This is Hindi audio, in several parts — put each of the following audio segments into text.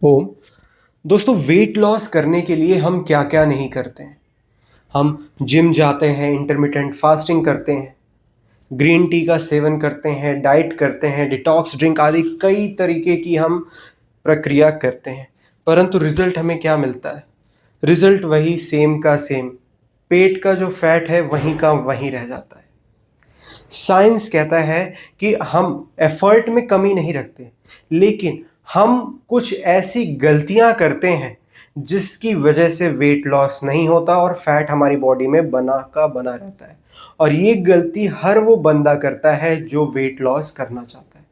ओम दोस्तों, वेट लॉस करने के लिए हम क्या क्या नहीं करते हैं। हम जिम जाते हैं, इंटरमिटेंट फास्टिंग करते हैं, ग्रीन टी का सेवन करते हैं, डाइट करते हैं, डिटॉक्स ड्रिंक आदि कई तरीके की हम प्रक्रिया करते हैं। परंतु रिजल्ट हमें क्या मिलता है? रिजल्ट वही सेम का सेम। पेट का जो फैट है वहीं का वहीं रह जाता है। साइंस कहता है कि हम एफर्ट में कमी नहीं रखते, लेकिन हम कुछ ऐसी गलतियां करते हैं जिसकी वजह से वेट लॉस नहीं होता और फैट हमारी बॉडी में बना का बना रहता है। और ये गलती हर वो बंदा करता है जो वेट लॉस करना चाहता है।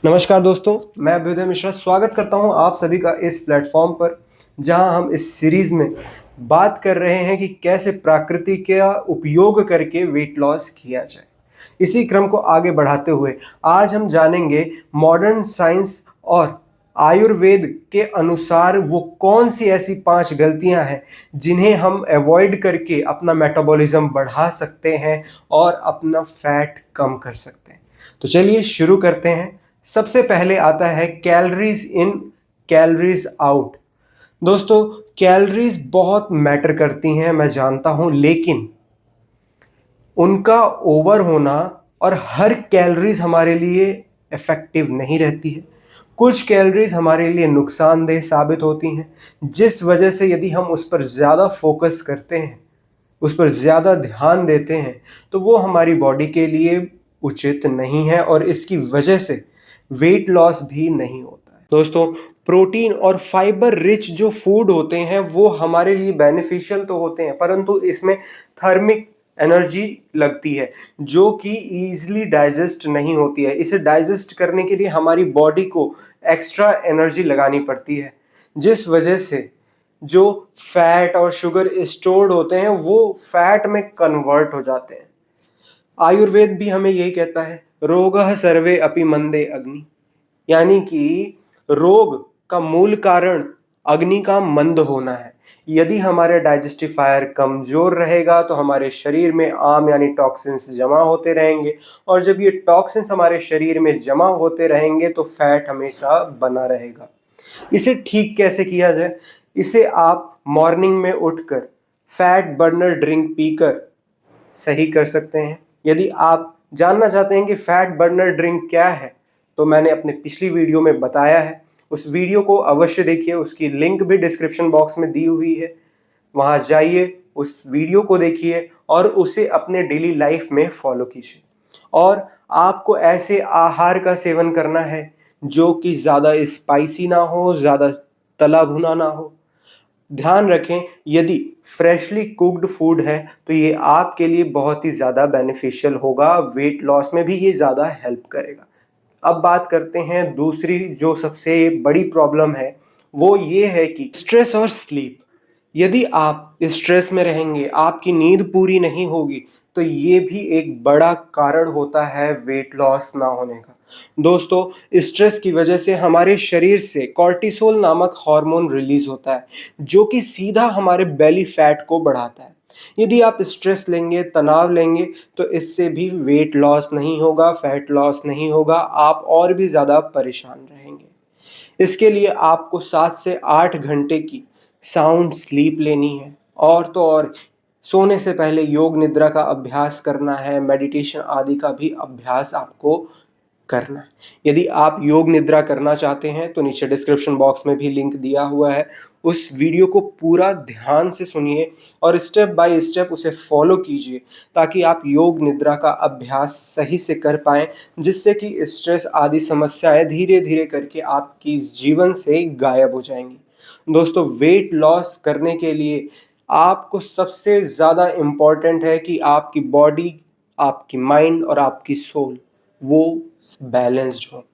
नमस्कार दोस्तों, मैं अभ्युदय मिश्रा स्वागत करता हूं आप सभी का इस प्लेटफॉर्म पर, जहां हम इस सीरीज में बात कर रहे हैं कि कैसे प्रकृति का उपयोग करके वेट लॉस किया जाए। इसी क्रम को आगे बढ़ाते हुए आज हम जानेंगे मॉडर्न साइंस और आयुर्वेद के अनुसार वो कौन सी ऐसी 5 गलतियां हैं जिन्हें हम अवॉइड करके अपना मेटाबॉलिज्म बढ़ा सकते हैं और अपना फैट कम कर सकते हैं। तो चलिए शुरू करते हैं। सबसे पहले आता है कैलोरीज इन, कैलोरीज आउट। दोस्तों, कैलोरीज बहुत मैटर करती हैं, मैं जानता हूं, लेकिन उनका ओवर होना और हर कैलोरीज हमारे लिए इफेक्टिव नहीं रहती है। कुछ कैलोरीज हमारे लिए नुकसानदेह साबित होती हैं, जिस वजह से यदि हम उस पर ज़्यादा फोकस करते हैं, उस पर ज़्यादा ध्यान देते हैं, तो वो हमारी बॉडी के लिए उचित नहीं है और इसकी वजह से वेट लॉस भी नहीं होता है। दोस्तों, प्रोटीन और फाइबर रिच जो फूड होते हैं वो हमारे लिए बेनिफिशियल तो होते हैं, परंतु इसमें थर्मिक एनर्जी लगती है जो कि ईजिली डाइजेस्ट नहीं होती है। इसे डाइजेस्ट करने के लिए हमारी बॉडी को एक्स्ट्रा एनर्जी लगानी पड़ती है, जिस वजह से जो फैट और शुगर स्टोर्ड होते हैं वो फैट में कन्वर्ट हो जाते हैं। आयुर्वेद भी हमें यही कहता है, रोगः सर्वे अपि मंदे अग्नि, यानी कि रोग का मूल कारण अग्नि का मंद होना है। यदि हमारे डाइजेस्टिफायर कमजोर रहेगा तो हमारे शरीर में आम यानी टॉक्सिन्स जमा होते रहेंगे, और जब ये टॉक्सिन्स हमारे शरीर में जमा होते रहेंगे तो फैट हमेशा बना रहेगा। इसे ठीक कैसे किया जाए? इसे आप मॉर्निंग में उठकर फैट बर्नर ड्रिंक पीकर सही कर सकते हैं। यदि आप जानना चाहते हैं कि फैट बर्नर ड्रिंक क्या है, तो मैंने अपने पिछली वीडियो में बताया है। उस वीडियो को अवश्य देखिए, उसकी लिंक भी डिस्क्रिप्शन बॉक्स में दी हुई है। वहां जाइए, उस वीडियो को देखिए और उसे अपने डेली लाइफ में फॉलो कीजिए। और आपको ऐसे आहार का सेवन करना है जो कि ज़्यादा स्पाइसी ना हो, ज़्यादा तला भुना ना हो। ध्यान रखें, यदि फ्रेशली कुक्ड फूड है तो ये आपके लिए बहुत ही ज़्यादा बेनिफिशियल होगा, वेट लॉस में भी ये ज़्यादा हेल्प करेगा। अब बात करते हैं दूसरी जो सबसे बड़ी प्रॉब्लम है, वो ये है कि स्ट्रेस और स्लीप। यदि आप स्ट्रेस में रहेंगे, आपकी नींद पूरी नहीं होगी, तो ये भी एक बड़ा कारण होता है वेट लॉस ना होने का। दोस्तों, स्ट्रेस की वजह से हमारे शरीर से कॉर्टिसोल नामक हार्मोन रिलीज होता है, जो कि सीधा हमारे बेली फैट को बढ़ाता है। यदि आप स्ट्रेस लेंगे, तनाव लेंगे, तो इससे भी वेट लॉस नहीं होगा, फैट लॉस नहीं होगा, आप और भी ज़्यादा परेशान रहेंगे। इसके लिए आपको 7 से 8 घंटे की साउंड स्लीप लेनी है, और तो और सोने से पहले योग निद्रा का अभ्यास करना है, मेडिटेशन आदि का भी अभ्यास आपको करना है। यदि आप योग निद्रा करना चाहते हैं तो नीचे डिस्क्रिप्शन बॉक्स में भी लिंक दिया हुआ है। उस वीडियो को पूरा ध्यान से सुनिए और स्टेप बाय स्टेप उसे फॉलो कीजिए, ताकि आप योग निद्रा का अभ्यास सही से कर पाएं, जिससे कि स्ट्रेस आदि समस्याएं धीरे धीरे करके आपकी जीवन से गायब हो जाएंगी। दोस्तों, वेट लॉस करने के लिए आपको सबसे ज़्यादा इम्पॉर्टेंट है कि आपकी बॉडी, आपकी माइंड और आपकी सोल वो बैलेंस्ड हो।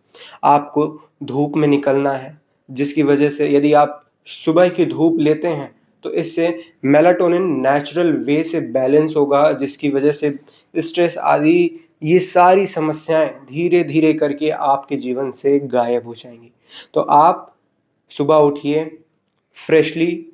आपको धूप में निकलना है, जिसकी वजह से यदि आप सुबह की धूप लेते हैं तो इससे मेलाटोनिन नेचुरल वे से बैलेंस होगा, जिसकी वजह से स्ट्रेस आदि ये सारी समस्याएं धीरे धीरे करके आपके जीवन से गायब हो जाएंगी। तो आप सुबह उठिए, फ्रेशली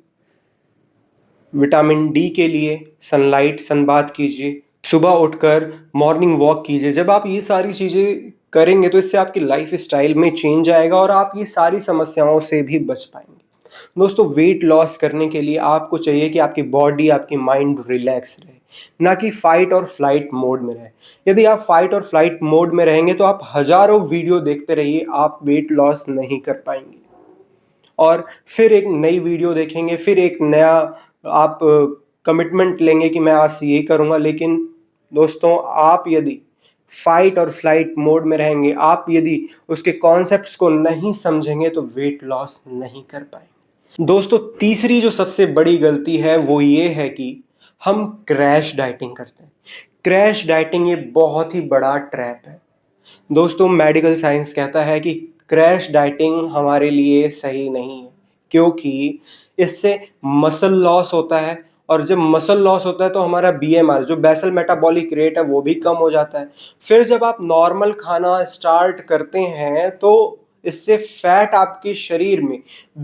विटामिन डी के लिए सनलाइट, सनबाथ कीजिए, सुबह उठकर मॉर्निंग वॉक कीजिए। जब आप ये सारी चीज़ें करेंगे तो इससे आपकी लाइफ स्टाइल में चेंज आएगा और आप ये सारी समस्याओं से भी बच पाएंगे। दोस्तों, वेट लॉस करने के लिए आपको चाहिए कि आपकी बॉडी, आपकी माइंड रिलैक्स रहे, ना कि फाइट और फ्लाइट मोड में रहे। यदि आप फाइट और फ्लाइट मोड में रहेंगे तो आप हजारों वीडियो देखते रहिए, आप वेट लॉस नहीं कर पाएंगे। और फिर एक नई वीडियो देखेंगे, फिर एक नया आप कमिटमेंट लेंगे कि मैं आज से ये करूँगा। लेकिन दोस्तों, आप यदि फाइट और फ्लाइट मोड में रहेंगे, आप यदि उसके कॉन्सेप्ट्स को नहीं समझेंगे तो वेट लॉस नहीं कर पाएंगे। दोस्तों, तीसरी जो सबसे बड़ी गलती है वो ये है कि हम क्रैश डाइटिंग करते हैं। क्रैश डाइटिंग ये बहुत ही बड़ा ट्रैप है। दोस्तों, मेडिकल साइंस कहता है कि क्रैश डाइटिंग हमारे लिए सही नहीं है, क्योंकि इससे मसल लॉस होता है, और जब मसल लॉस होता है तो हमारा बीएमआर, जो बेसल मेटाबॉलिक रेट है, वो भी कम हो जाता है। फिर जब आप नॉर्मल खाना स्टार्ट करते हैं तो इससे फैट आपके शरीर में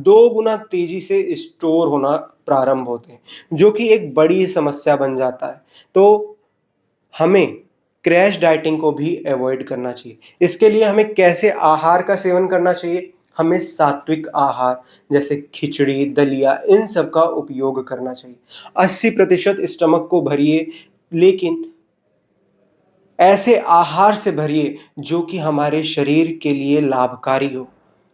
2 गुना तेजी से स्टोर होना प्रारंभ होते हैं, जो कि एक बड़ी समस्या बन जाता है। तो हमें क्रैश डाइटिंग को भी अवॉइड करना चाहिए। इसके लिए हमें कैसे आहार का सेवन करना चाहिए? हमें सात्विक आहार जैसे खिचड़ी, दलिया, इन सब का उपयोग करना चाहिए। 80% स्टमक को भरिए, लेकिन ऐसे आहार से भरिए जो कि हमारे शरीर के लिए लाभकारी हो,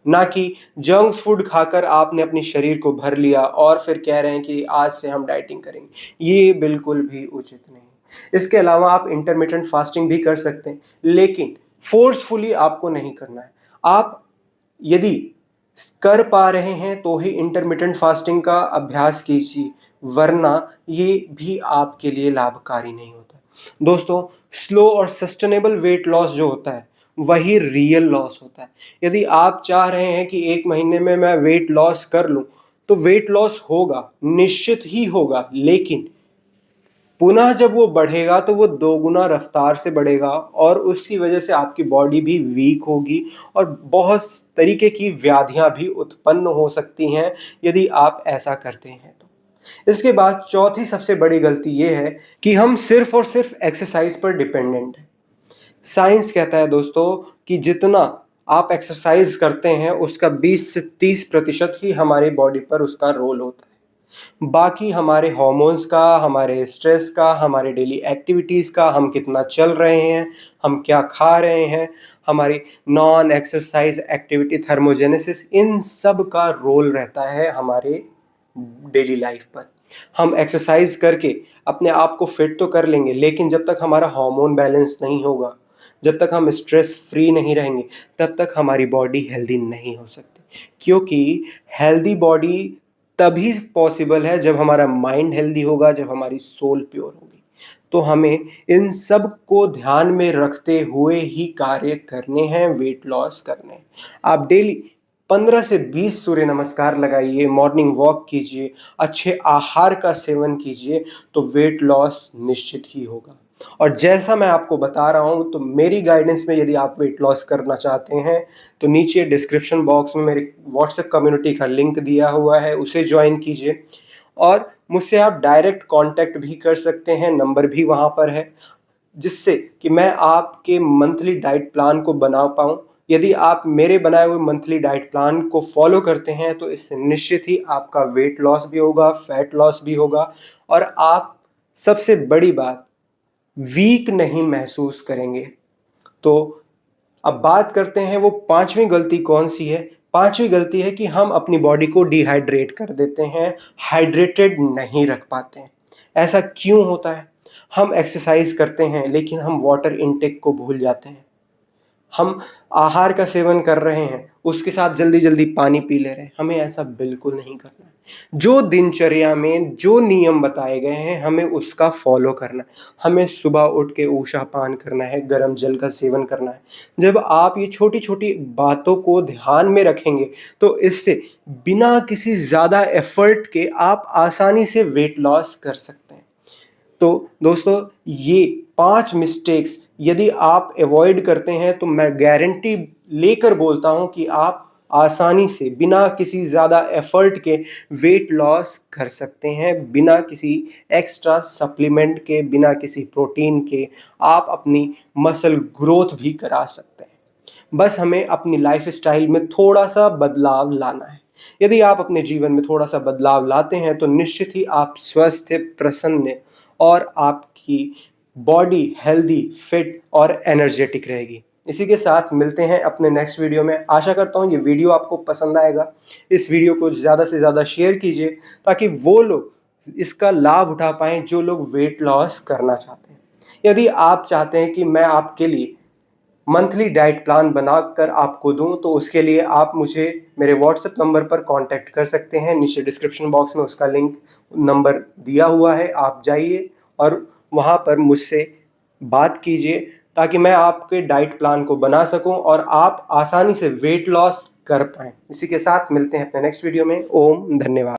ना कि जंक फूड खाकर आपने अपने शरीर को भर लिया और फिर कह रहे हैं कि आज से हम डाइटिंग करेंगे। ये बिल्कुल भी उचित नहीं। इसके अलावा आप इंटरमिटेंट फास्टिंग भी कर सकते हैं, लेकिन फोर्सफुली आपको नहीं करना है। आप यदि कर पा रहे हैं तो ही इंटरमिटेंट फास्टिंग का अभ्यास कीजिए, वरना ये भी आपके लिए लाभकारी नहीं होता। दोस्तों, स्लो और सस्टेनेबल वेट लॉस जो होता है वही रियल लॉस होता है। यदि आप चाह रहे हैं कि 1 महीने में मैं वेट लॉस कर लूं, तो वेट लॉस होगा, निश्चित ही होगा, लेकिन पुनः जब वो बढ़ेगा तो वो 2 गुना रफ्तार से बढ़ेगा, और उसकी वजह से आपकी बॉडी भी वीक होगी और बहुत तरीके की व्याधियां भी उत्पन्न हो सकती हैं यदि आप ऐसा करते हैं तो। इसके बाद चौथी सबसे बड़ी गलती ये है कि हम सिर्फ और सिर्फ एक्सरसाइज पर डिपेंडेंट हैं। साइंस कहता है दोस्तों कि जितना आप एक्सरसाइज करते हैं उसका 20 से 30% ही हमारी बॉडी पर उसका रोल होता है। बाकी हमारे हॉर्मोन्स का, हमारे स्ट्रेस का, हमारे डेली एक्टिविटीज़ का, हम कितना चल रहे हैं, हम क्या खा रहे हैं, हमारी नॉन एक्सरसाइज एक्टिविटी थर्मोजेनेसिस, इन सब का रोल रहता है हमारे डेली लाइफ पर। हम एक्सरसाइज करके अपने आप को फिट तो कर लेंगे, लेकिन जब तक हमारा हार्मोन बैलेंस नहीं होगा, जब तक हम स्ट्रेस फ्री नहीं रहेंगे, तब तक हमारी बॉडी हेल्दी नहीं हो सकती। क्योंकि हेल्दी बॉडी तभी पॉसिबल है जब हमारा माइंड हेल्दी होगा, जब हमारी सोल प्योर होगी। तो हमें इन सब को ध्यान में रखते हुए ही कार्य करने हैं, वेट लॉस करने हैं। आप डेली 15 से 20 सूर्य नमस्कार लगाइए, मॉर्निंग वॉक कीजिए, अच्छे आहार का सेवन कीजिए, तो वेट लॉस निश्चित ही होगा। और जैसा मैं आपको बता रहा हूँ, तो मेरी गाइडेंस में यदि आप वेट लॉस करना चाहते हैं तो नीचे डिस्क्रिप्शन बॉक्स में मेरे व्हाट्सएप कम्युनिटी का लिंक दिया हुआ है, उसे ज्वाइन कीजिए। और मुझसे आप डायरेक्ट कांटेक्ट भी कर सकते हैं, नंबर भी वहाँ पर है, जिससे कि मैं आपके मंथली डाइट प्लान को बना पाऊँ। यदि आप मेरे बनाए हुए मंथली डाइट प्लान को फॉलो करते हैं तो इससे निश्चित ही आपका वेट लॉस भी होगा, फैट लॉस भी होगा, और आप, सबसे बड़ी बात, वीक नहीं महसूस करेंगे। तो अब बात करते हैं वो पांचवी गलती कौन सी है। पांचवी गलती है कि हम अपनी बॉडी को डिहाइड्रेट कर देते हैं, हाइड्रेटेड नहीं रख पाते हैं। ऐसा क्यों होता है? हम एक्सरसाइज करते हैं लेकिन हम वाटर इनटेक को भूल जाते हैं। हम आहार का सेवन कर रहे हैं, उसके साथ जल्दी जल्दी पानी पी ले रहे हैं। हमें ऐसा बिल्कुल नहीं करना है। जो दिनचर्या में जो नियम बताए गए हैं हमें उसका फॉलो करना है। हमें सुबह उठ के ऊषा पान करना है, गर्म जल का सेवन करना है। जब आप ये छोटी छोटी बातों को ध्यान में रखेंगे तो इससे बिना किसी ज़्यादा एफर्ट के आप आसानी से वेट लॉस कर सकते हैं। तो दोस्तों, ये 5 मिस्टेक्स यदि आप अवॉइड करते हैं तो मैं गारंटी लेकर बोलता हूं कि आप आसानी से बिना किसी ज़्यादा एफर्ट के वेट लॉस कर सकते हैं, बिना किसी एक्स्ट्रा सप्लीमेंट के, बिना किसी प्रोटीन के। आप अपनी मसल ग्रोथ भी करा सकते हैं। बस हमें अपनी लाइफस्टाइल में थोड़ा-सा बदलाव लाना है। यदि आप अपने जीवन में थोड़ा-सा बदलाव लाते हैं तो निश्चित ही आप स्वस्थ, प्रसन्न और आपकी बॉडी हेल्दी, फिट और एनर्जेटिक रहेगी। इसी के साथ मिलते हैं अपने नेक्स्ट वीडियो में। आशा करता हूँ ये वीडियो आपको पसंद आएगा। इस वीडियो को ज़्यादा से ज़्यादा शेयर कीजिए ताकि वो लोग इसका लाभ उठा पाएँ जो लोग वेट लॉस करना चाहते हैं। यदि आप चाहते हैं कि मैं आपके लिए मंथली डाइट प्लान बनाकर आपको दूं तो उसके लिए आप मुझे मेरे व्हाट्सएप नंबर पर कांटेक्ट कर सकते हैं। नीचे डिस्क्रिप्शन बॉक्स में उसका लिंक नंबर दिया हुआ है, आप जाइए और वहां पर मुझसे बात कीजिए ताकि मैं आपके डाइट प्लान को बना सकूं और आप आसानी से वेट लॉस कर पाएं। इसी के साथ मिलते हैं अपने नेक्स्ट वीडियो में। ओम धन्यवाद।